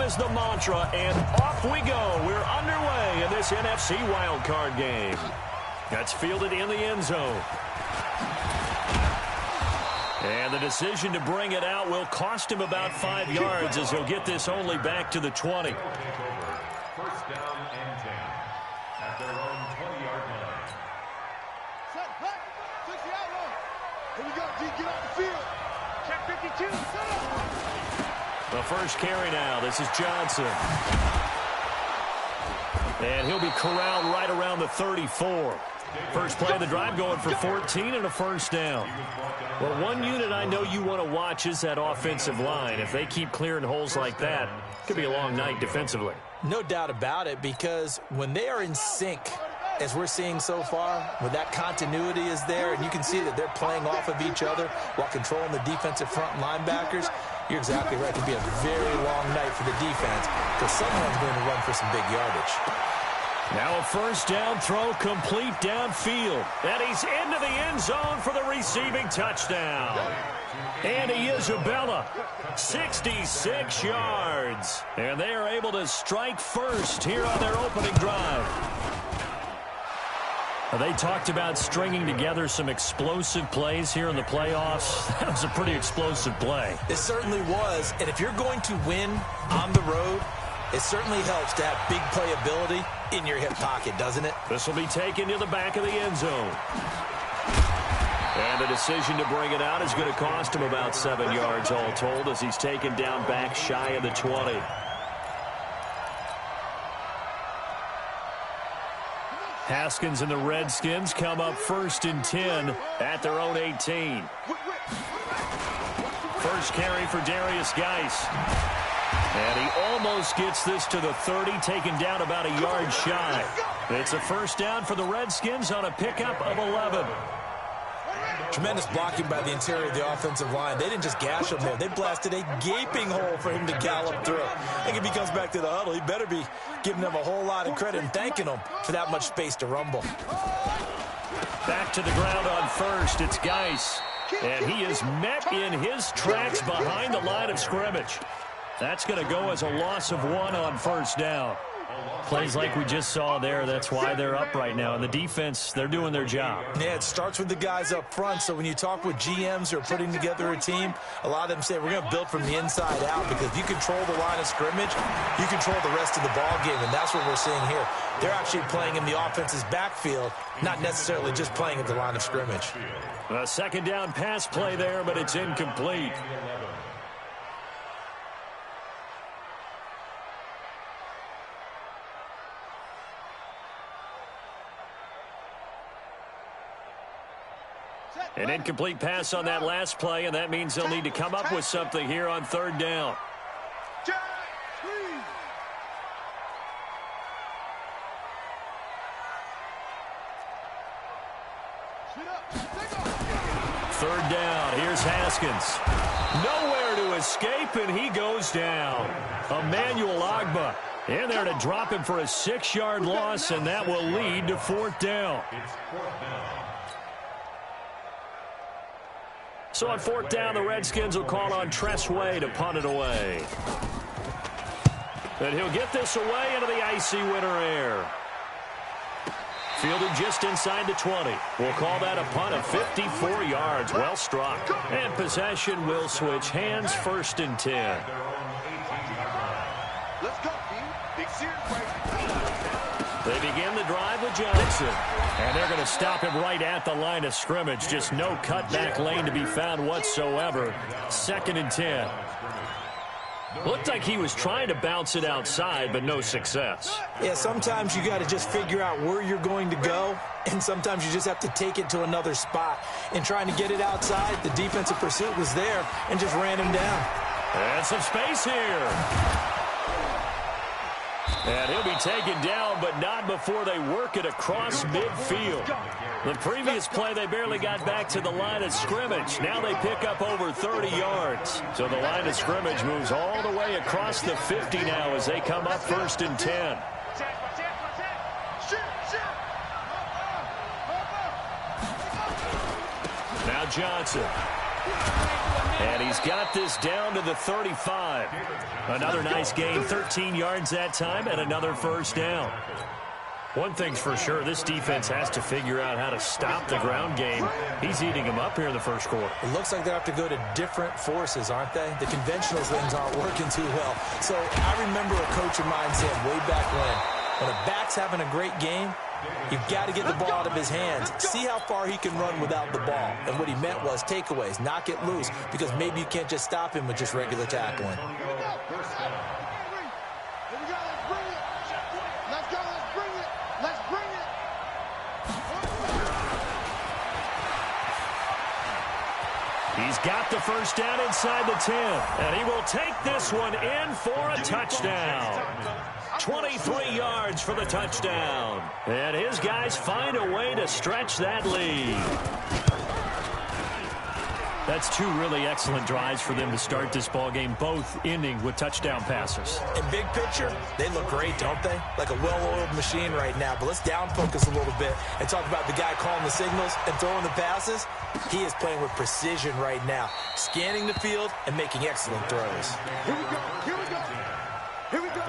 is the mantra, and off we go. We're underway in this NFC wildcard game. That's fielded in the end zone. And the decision to bring it out will cost him about 5 yards as he'll get this only back to the 20. First down and 10 at their own 20-yard line. Set, back, 60 out low. Here we go, D, get off the field. Check 52, set up. The first carry now. This is Johnson. And he'll be corralled right around the 34. First play of the drive going for 14 and a first down. Well, one unit I know you want to watch is that offensive line. If they keep clearing holes like that, it could be a long night defensively. No doubt about it, because when they are in sync, as we're seeing so far, when that continuity is there, and you can see that they're playing off of each other while controlling the defensive front linebackers, you're exactly right. It could be a very long night for the defense because someone's going to run for some big yardage. Now a first down throw complete downfield. And he's into the end zone for the receiving touchdown. Andy Isabella, 66 yards. And they are able to strike first here on their opening drive. They talked about stringing together some explosive plays here in the playoffs. That was a pretty explosive play. It certainly was. And if you're going to win on the road, it certainly helps to have big playability in your hip pocket, doesn't it? This will be taken to the back of the end zone. And the decision to bring it out is going to cost him about 7 yards all told as he's taken down back shy of the 20. Haskins and the Redskins come up first and 10 at their own 18. First carry for Darius Geis. And he almost gets this to the 30, taken down about a yard shy. It's a first down for the Redskins on a pickup of 11. Tremendous blocking by the interior of the offensive line. They didn't just gash him there. They blasted a gaping hole for him to gallop through. I think if he comes back to the huddle, he better be giving them a whole lot of credit and thanking them for that much space to rumble. Back to the ground on first. It's Geis. And he is met in his tracks behind the line of scrimmage. That's going to go as a loss of 1 on first down. Plays like we just saw there, that's why they're up right now. And the defense, they're doing their job. Yeah, it starts with the guys up front. So when you talk with GMs who are putting together a team, a lot of them say we're going to build from the inside out, because if you control the line of scrimmage, you control the rest of the ball game, and that's what we're seeing here. They're actually playing in the offense's backfield, not necessarily just playing at the line of scrimmage. A second down pass play there, but it's incomplete. An incomplete pass on that last play, and that means they'll need to come up with something here on third down. Third down, here's Haskins. Nowhere to escape, and he goes down. Emmanuel Ogbah in there to drop him for a 6-yard loss, and that will lead to fourth down. So on fourth down, the Redskins will call on Tress Way to punt it away. And he'll get this away into the icy winter air. Fielded just inside the 20. We'll call that a punt of 54 yards. Well struck. And possession will switch hands, first and 10. Let's go, team. Big series break. They begin the drive with Johnson. And they're going to stop him right at the line of scrimmage. Just no cutback lane to be found whatsoever. Second and 10. Looked like he was trying to bounce it outside, but no success. Yeah, sometimes you got to just figure out where you're going to go, and sometimes you just have to take it to another spot. In trying to get it outside, the defensive pursuit was there and just ran him down. And some space here. And he'll be taken down, but not before they work it across midfield. The previous play, they barely got back to the line of scrimmage. Now they pick up over 30 yards. So the line of scrimmage moves all the way across the 50 now as they come up first and 10. Now Johnson. And he's got this down to the 35. Another nice gain, 13 yards that time, and another first down. One thing's for sure, this defense has to figure out how to stop the ground game. He's eating them up here in the first quarter. It looks like they have to go to different forces, aren't they? The conventional things aren't working too well. So I remember a coach of mine saying way back when a back's having a great game, you've got to get the ball out of his hands. See how far he can run without the ball. And what he meant was takeaways, knock it loose, because maybe you can't just stop him with just regular tackling. He's got the first down inside the 10, and he will take this one in for a touchdown. 23 yards for the touchdown. And his guys find a way to stretch that lead. That's two really excellent drives for them to start this ball game, both ending with touchdown passes. In big picture, they look great, don't they? Like a well-oiled machine right now. But let's down focus a little bit and talk about the guy calling the signals and throwing the passes. He is playing with precision right now, scanning the field and making excellent throws. Here we go. Here we go. Here we go.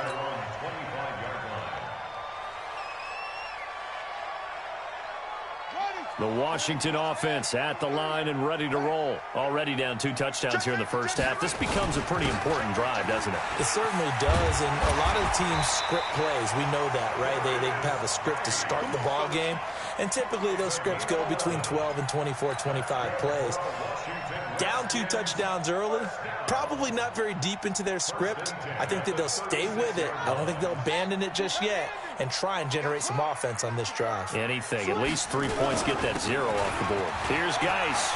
The Washington offense at the line and ready to roll. Already down 2 touchdowns here in the first half. This becomes a pretty important drive, doesn't it? It certainly does, and a lot of the teams script plays. We know that, right? They have a script to start the ball game, and typically those scripts go between 12 and 24, 25 plays. Down 2 touchdowns early, probably not very deep into their script. I think that they'll stay with it. I don't think they'll abandon it just yet and try and generate some offense on this drive. Anything. At least 3 points, get that 0 off the board. Here's Geis.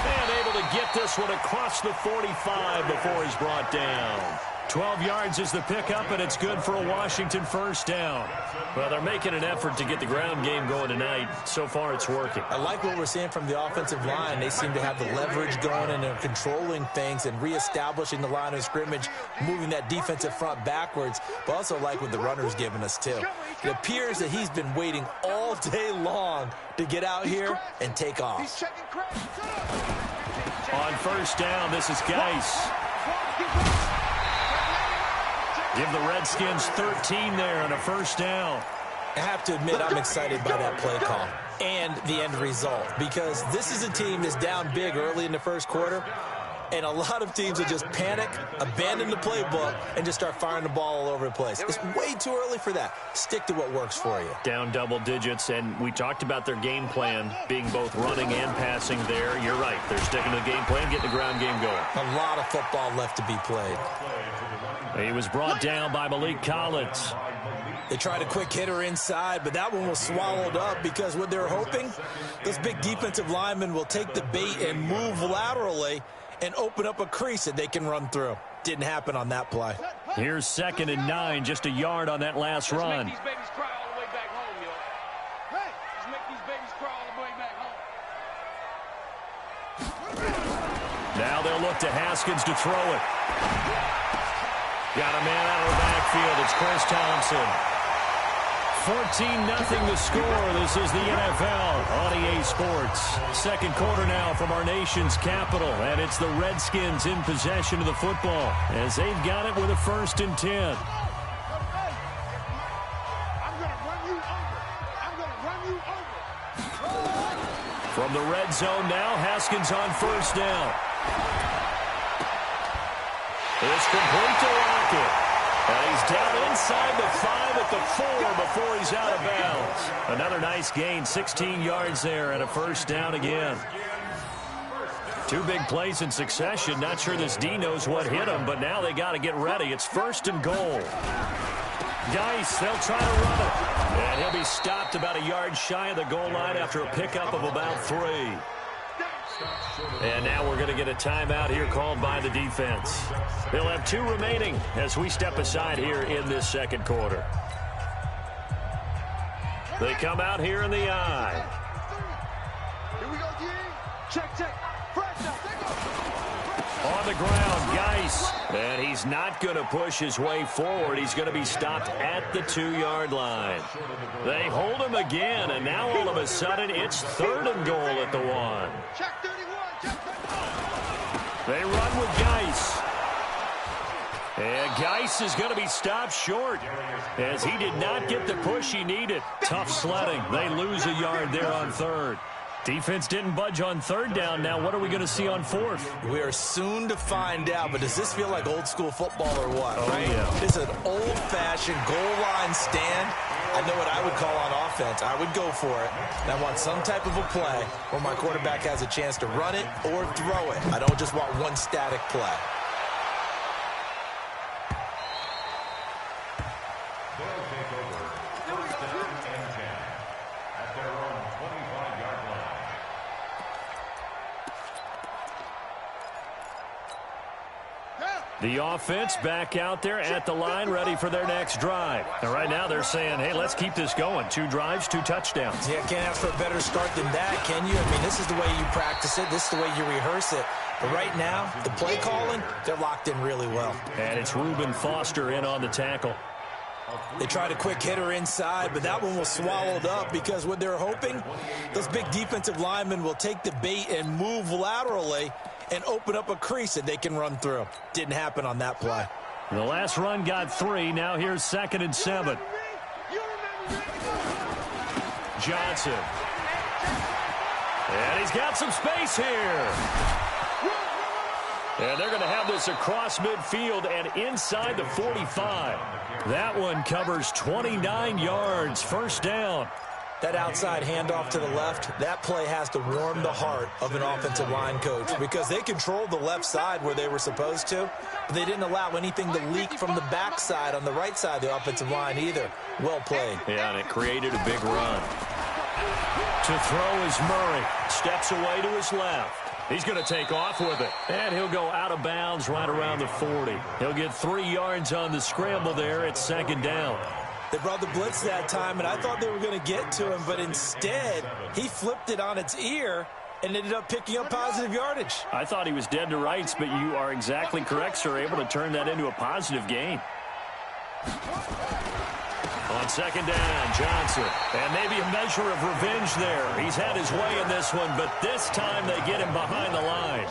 And able to get this one across the 45 before he's brought down. 12 yards is the pickup, and it's good for a Washington first down. Well, they're making an effort to get the ground game going tonight. So far, it's working. I like what we're seeing from the offensive line. They seem to have the leverage going, and they're controlling things and reestablishing the line of scrimmage, moving that defensive front backwards, but also like what the runner's giving us, too. It appears that he's been waiting all day long to get out here and take off. On first down, this is Geis. Give the Redskins 13 there and a first down. I have to admit, I'm excited by that play call and the end result, because this is a team that's down big early in the first quarter, and a lot of teams will just panic, abandon the playbook, and just start firing the ball all over the place. It's way too early for that. Stick to what works for you. Down double digits, and we talked about their game plan being both running and passing there. You're right. They're sticking to the game plan, getting the ground game going. A lot of football left to be played. He was brought down by Malik Collins. They tried a quick hitter inside, but that one was swallowed up because what they're hoping, those big defensive linemen will take the bait and move laterally and open up a crease that they can run through. Didn't happen on that play. Here's 2nd and 9, just a yard on that last run. Make these babies cry all the way back home, yo. Hey, just make these babies cry all the way back home. Now they'll look to Haskins to throw it. Got a man out of the backfield. It's Chris Thompson. 14-0 the score. This is the NFL on EA Sports. Second quarter now from our nation's capital, and it's the Redskins in possession of the football as they've got it with a 1st and 10. I'm going to run you over. I'm going to run you over. From the red zone now, Haskins on first down. It's complete to Lockett. And he's down inside the 5 at the 4 before he's out of bounds. Another nice gain, 16 yards there and a first down again. 2 big plays in succession. Not sure this D knows what hit him, but now they got to get ready. It's 1st and goal. Geis, they'll try to run it. And he'll be stopped about a yard shy of the goal line after a pickup of about 3. And now we're going to get a timeout here called by the defense. They'll have 2 remaining as we step aside here in this second quarter. They come out here in the eye. Here we go, D. Check. Fresh now. On the ground, Geis. And he's not going to push his way forward. He's going to be stopped at the 2-yard line. They hold him again, and now all of a sudden it's 3rd and goal at the 1. Check 31. Check 31. They run with Geis. And Geis is going to be stopped short as he did not get the push he needed. Tough sledding. They lose a yard there on third. Defense didn't budge on third down. Now what are we going to see on fourth? We are soon to find out, but does this feel like old school football or what? Oh, right? Yeah. This is an old-fashioned goal line stand. I know what I would call on offense. I would go for it. And I want some type of a play where my quarterback has a chance to run it or throw it. I don't just want one static play. They'll take over. First down and 10 at their own 25-yard line. The offense back out there at the line, ready for their next drive. And right now they're saying, hey, let's keep this going. 2 drives, 2 touchdowns. Yeah, can't ask for a better start than that, can you? I mean, this is the way you practice it. This is the way you rehearse it. But right now, the play calling, they're locked in really well. And it's Reuben Foster in on the tackle. They tried a quick hitter inside, but that one was swallowed up because what they're hoping, those big defensive linemen will take the bait and move laterally and open up a crease that they can run through. Didn't happen on that play. The last run got 3. Now here's 2nd and 7. Johnson. And he's got some space here. And they're going to have this across midfield and inside the 45. That one covers 29 yards. First down. That outside handoff to the left, that play has to warm the heart of an offensive line coach because they controlled the left side where they were supposed to, but they didn't allow anything to leak from the backside on the right side of the offensive line either. Well played. Yeah, and it created a big run. To throw is Murray. Steps away to his left. He's going to take off with it. And he'll go out of bounds right around the 40. He'll get 3 yards on the scramble there at 2nd down. They brought the blitz that time, and I thought they were going to get to him, but instead, he flipped it on its ear and ended up picking up positive yardage. I thought he was dead to rights, but you are exactly correct, sir, able to turn that into a positive gain. On 2nd down, Johnson. And maybe a measure of revenge there. He's had his way in this one, but this time they get him behind the line.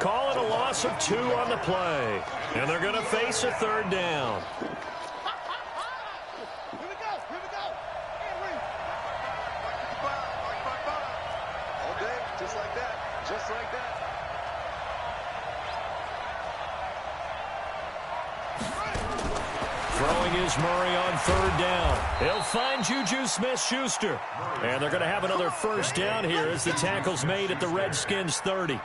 Call it a loss of 2 on the play. And they're going to face a 3rd down. Just like that. Throwing is Murray on 3rd down. He'll find Juju Smith-Schuster. And they're going to have another first down here as the tackle's made at the Redskins 30.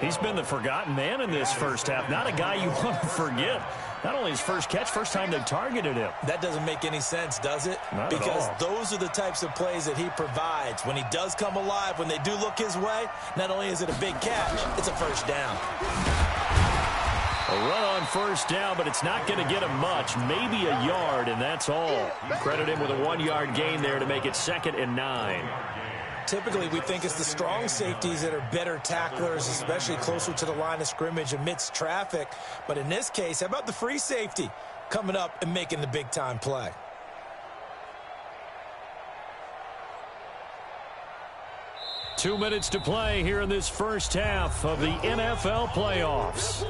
He's been the forgotten man in this first half. Not a guy you want to forget. Not only his first catch, first time they've targeted him. That doesn't make any sense, does it? Not because at all. those are the types of plays that he provides. When he does come alive, when they do look his way, not only is it a big catch, it's a first down. A run on first down, but it's not going to get him much. Maybe a yard, and that's all. Credit him with a 1-yard gain there to make it 2nd and 9. Typically, we think it's the strong safeties that are better tacklers, especially closer to the line of scrimmage amidst traffic. But in this case, how about the free safety coming up and making the big-time play? Two minutes to play here in this first half of the NFL playoffs.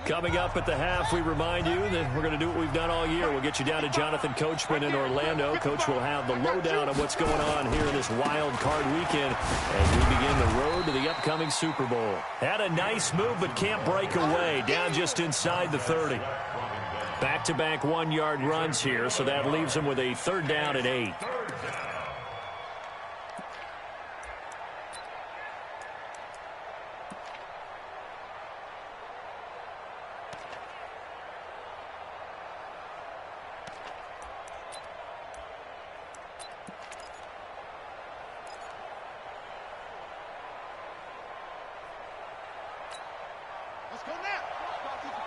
Coming up at the half, we remind you that we're going to do what we've done all year. We'll get you down to Jonathan Coachman in Orlando. Coach will have the lowdown of what's going on here in this wild card weekend as we begin the road to the upcoming Super Bowl. Had a nice move, but can't break away. Down just inside the 30. Back-to-back 1-yard runs here, so that leaves him with a 3rd down and 8. Let's go now.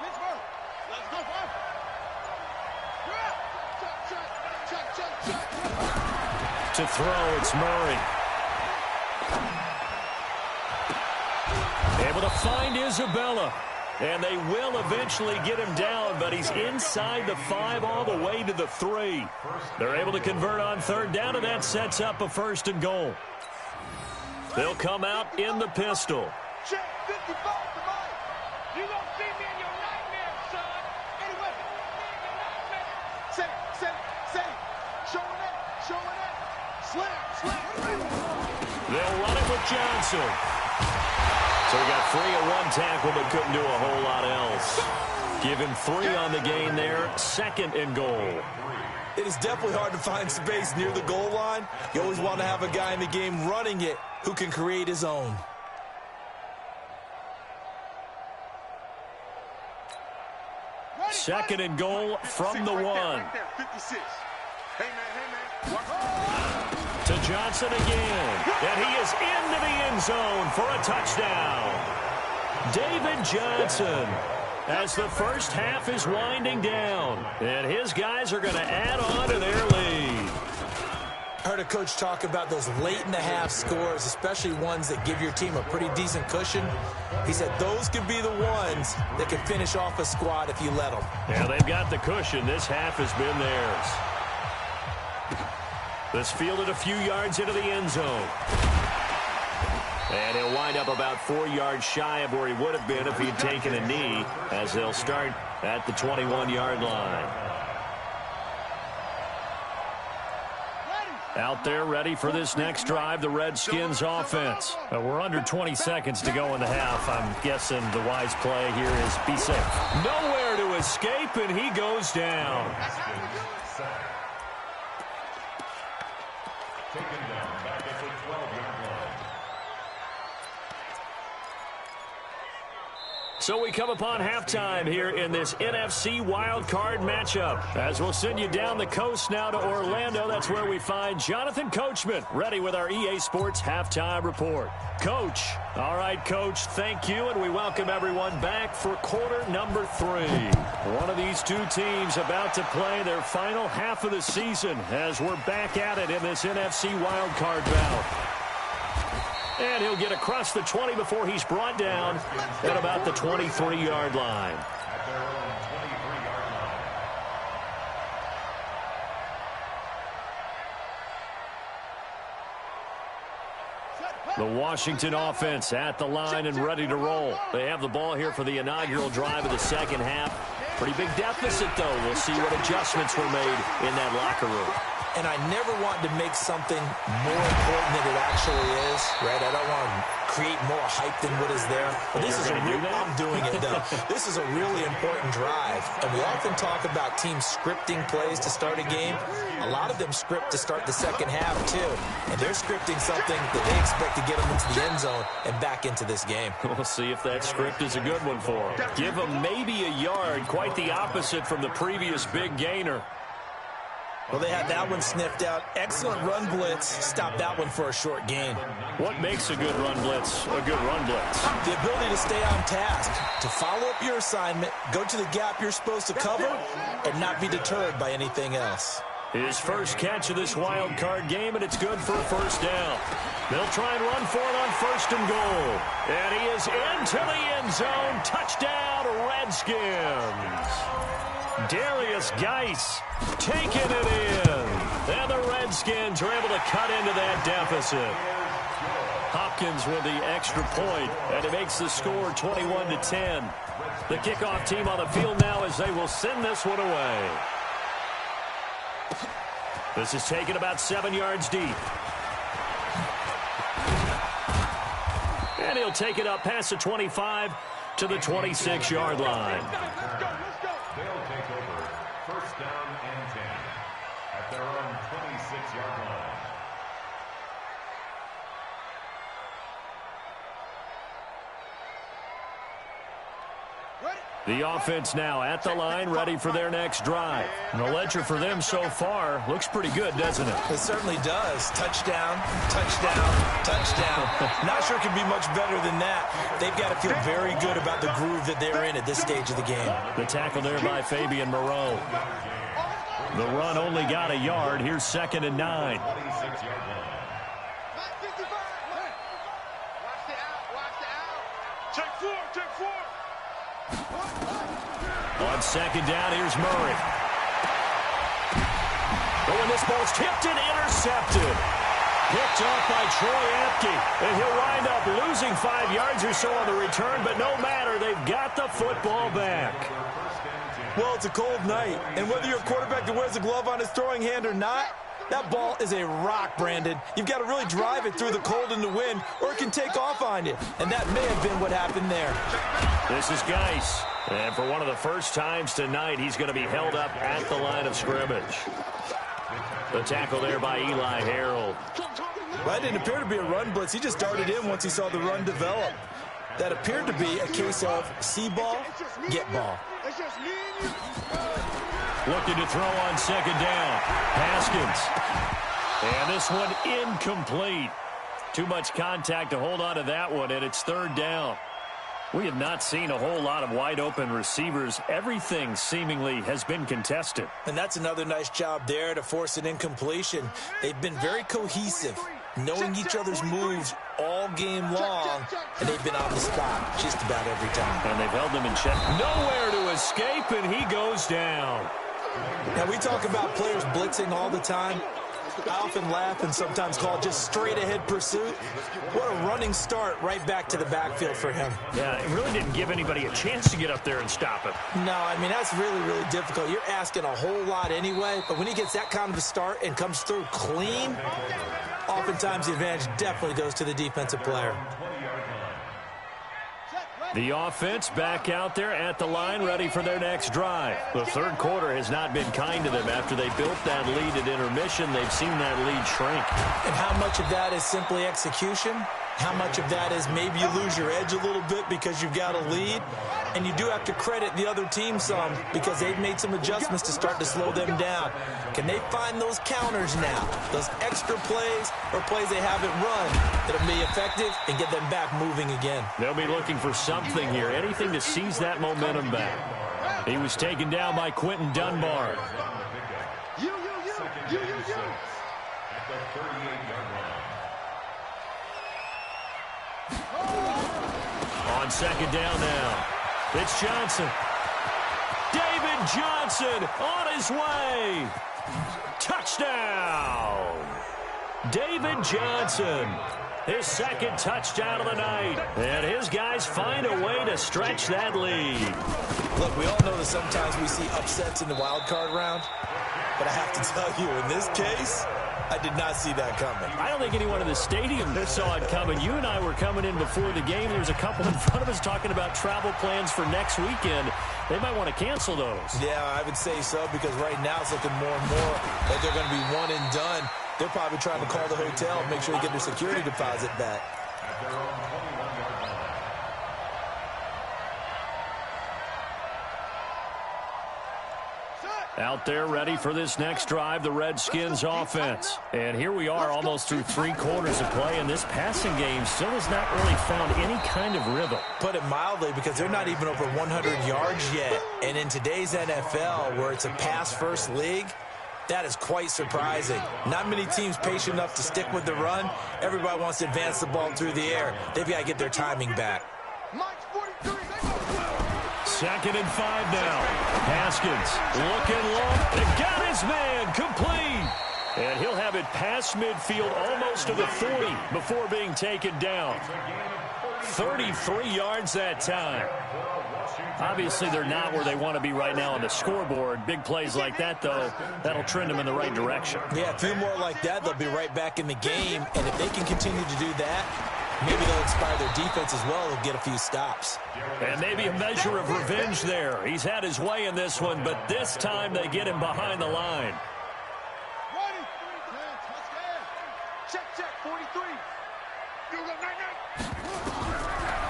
Pittsburgh. Let's go, boy. To throw, it's Murray. Able to find Isabella. And they will eventually get him down, but he's inside the 5 all the way to the 3. They're able to convert on 3rd down, and that sets up a 1st and goal. They'll come out in the pistol. Check 55 to Mike. You gonna see me in your nightmares, son. Anyway. Say. Showing that. Slam. They'll run it with Johnson. So he got 3 at one tackle, but couldn't do a whole lot else. Give him 3 on the gain there. 2nd and goal. It is definitely hard to find space near the goal line. You always want to have a guy in the game running it who can create his own. Second and goal from the 1. 56. Hey, man. To Johnson again. And he is into the end zone for a touchdown. David Johnson, as the first half is winding down. And his guys are going to add on to their lead. I heard a coach talk about those late-in-the-half scores, especially ones that give your team a pretty decent cushion. He said those could be the ones that could finish off a squad if you let them. Yeah, they've got the cushion. This half has been theirs. This fielded a few yards into the end zone. And he'll wind up about 4 yards shy of where he would have been if he'd taken a knee, as they'll start at the 21-yard line. Out there ready for this next drive, the Redskins offense. We're under 20 seconds to go in the half. I'm guessing the wise play here is be safe. Nowhere to escape, and he goes down. Taken down back at the 12-yard line. So we come upon halftime here in this NFC wildcard matchup. As we'll send you down the coast now to Orlando, that's where we find Jonathan Coachman, ready with our EA Sports halftime report. Coach. All right, Coach, thank you, and we welcome everyone back for quarter number 3. One of these two teams about to play their final half of the season as we're back at it in this NFC wildcard bout. And he'll get across the 20 before he's brought down at about the 23-yard line. At their own 23-yard line. The Washington offense at the line and ready to roll. They have the ball here for the inaugural drive of the second half. Pretty big deficit, though. We'll see what adjustments were made in that locker room. And I never want to make something more important than it actually is, right? I don't want to create more hype than what is there. But this is a real, I'm doing it, though. This is a really important drive. And we often talk about teams scripting plays to start a game. A lot of them script to start the second half, too. And they're scripting something that they expect to get them into the end zone and back into this game. We'll see if that script is a good one for them. Give them maybe a yard, quite the opposite from the previous big gainer. Well, they had that one sniffed out. Excellent run blitz. Stop that one for a short gain. What makes a good run blitz a good run blitz? The ability to stay on task, to follow up your assignment, go to the gap you're supposed to cover, and not be deterred by anything else. His first catch of this wild card game, and it's good for a first down. They'll try and run for it on 1st and goal. And he is into the end zone. Touchdown, Redskins. Darius Geis taking it in. And the Redskins are able to cut into that deficit. Hopkins with the extra point, and it makes the score 21-10. The kickoff team on the field now as they will send this one away. This is taken about 7 yards deep. And he'll take it up past the 25 to the 26-yard line. They'll take over 1st down and 10 at their own 26-yard line. The offense now at the line, ready for their next drive. And the ledger for them so far looks pretty good, doesn't it? It certainly does. Touchdown, touchdown, touchdown. Not sure it can be much better than that. They've got to feel very good about the groove that they're in at this stage of the game. The tackle there by Fabian Moreau. The run only got a yard. Here's 2nd and 9. 26-yard line. Check four. On 2nd down, here's Murray. But when this ball's tipped and intercepted. Picked off by Troy Apke, and he'll wind up losing 5 yards or so on the return, but no matter, they've got the football back. Well, it's a cold night, and whether you're a quarterback that wears a glove on his throwing hand or not, that ball is a rock, Brandon. You've got to really drive it through the cold and the wind, or it can take off on you, and that may have been what happened there. This is Geis, and for one of the first times tonight, he's going to be held up at the line of scrimmage. The tackle there by Eli Harold. Well, that didn't appear to be a run blitz. He just darted in once he saw the run develop. That appeared to be a case of see ball, get ball. Looking to throw on second down. Haskins. And this one incomplete. Too much contact to hold on to that one, and it's third down. We have not seen a whole lot of wide-open receivers. Everything seemingly has been contested. And that's another nice job there to force an incompletion. They've been very cohesive, knowing each other's moves all game long, and they've been on the spot just about every time. And they've held them in check. Nowhere to escape, and he goes down. Now, we talk about players blitzing all the time. I often laugh and sometimes call just straight-ahead pursuit. What a running start right back to the backfield for him. Yeah, it really didn't give anybody a chance to get up there and stop him. No, I mean, that's really, really difficult. You're asking a whole lot anyway, but when he gets that kind of a start and comes through clean, oftentimes the advantage definitely goes to the defensive player. The offense back out there at the line, ready for their next drive. The third quarter has not been kind to them. After they built that lead at intermission, they've seen that lead shrink. And how much of that is simply execution? How much of that is maybe you lose your edge a little bit because you've got a lead? And you do have to credit the other team some because they've made some adjustments to start to slow them down. Can they find those counters now, those extra plays or plays they haven't run that'll be effective and get them back moving again? They'll be looking for something here, anything to seize that momentum back. He was taken down by Quentin Dunbar. You. At the 38-yard line. On second down now, it's Johnson. David Johnson on his way. Touchdown. David Johnson, his second touchdown of the night. And his guys find a way to stretch that lead. Look, we all know that sometimes we see upsets in the wild card round. But I have to tell you, in this case, I did not see that coming. I don't think anyone in the stadium saw it coming. You and I were coming in before the game. There was a couple in front of us talking about travel plans for next weekend. They might want to cancel those. Yeah, I would say so because right now it's looking more and more like they're going to be one and done. They're probably trying to call the hotel and make sure they get their security deposit back. At their own 21-yard line. Out there ready for this next drive, the Redskins offense. And here we are almost through 3 quarters of play, and this passing game still has not really found any kind of rhythm. Put it mildly, because they're not even over 100 yards yet. And in today's NFL, where it's a pass-first league, that is quite surprising. Not many teams patient enough to stick with the run. Everybody wants to advance the ball through the air. They've got to get their timing back. Second and 5 now. Haskins looking long. They got his man complete. And he'll have it past midfield almost to the 40 before being taken down. 33 yards that time. Obviously, they're not where they want to be right now on the scoreboard. Big plays like that, though, that'll trend them in the right direction. Yeah, a few more like that, they'll be right back in the game. And if they can continue to do that, maybe they'll inspire their defense as well. They'll get a few stops. And maybe a measure of revenge there. He's had his way in this one, but this time they get him behind the line. Check, 43.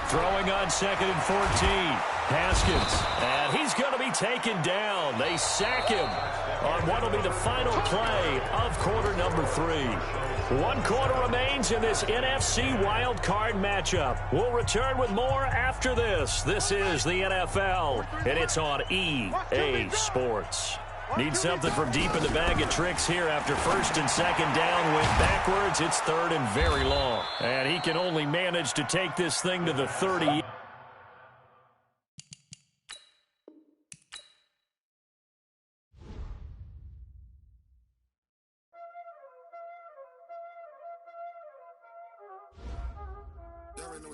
Throwing on second and 14. Haskins. And he's going to be taken down. They sack him on what will be the final play of quarter number 3. 1 quarter remains in this NFC wildcard matchup. We'll return with more after this. This is the NFL, and it's on EA Sports. Need something from deep in the bag of tricks here after first and second down. Went backwards. It's third and very long. And he can only manage to take this thing to the 30.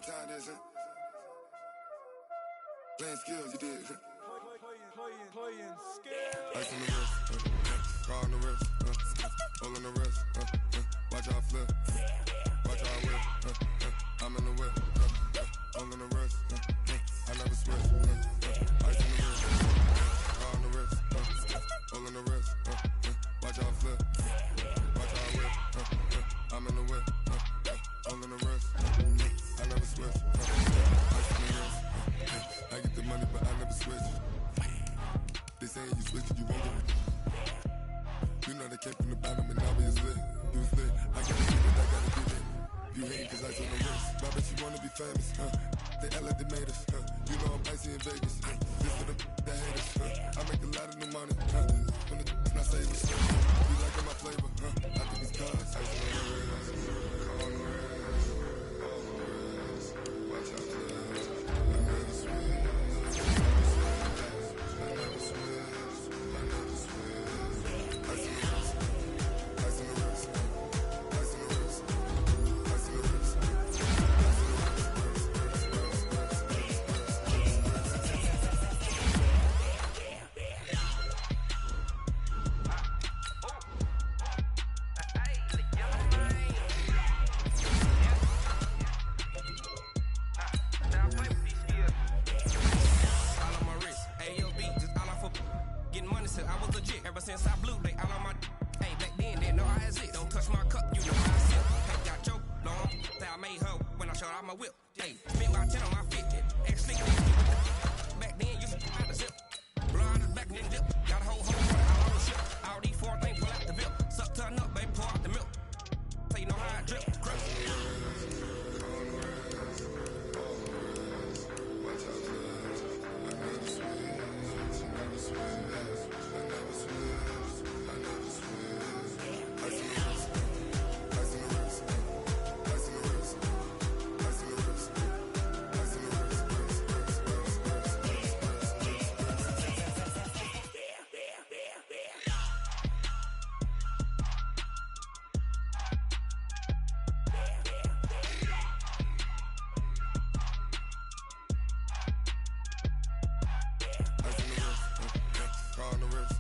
time this, huh? Playing skills, you did. Playing skills. Ice on the wrist, car on the wrist, hole on the wrist, watch how I flip, watch how I whip, I'm in the whip, hole on the wrist, I never switch, ice on the wrist, car on the wrist, hole on the wrist, watch how I flip, watch how I whip, I'm in the whip, hole on the wrist, I never switch, ice on the wrist, I get the money but I never switch. They saying you switch, you won't get it. You know they came from the bottom and now we is lit. You was lit, I gotta get it, I gotta get it. You hate cause I told the wrist. But I bet you wanna be famous, They act like they made us, You know I'm icy in Vegas, This for the that hate us, I make a lot of new money, When the not savers, You liking my flavor, I think it's cause ice on the wrist,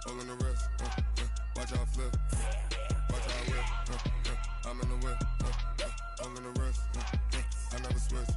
on the wrist, on the wrist. Watch out, I never switch.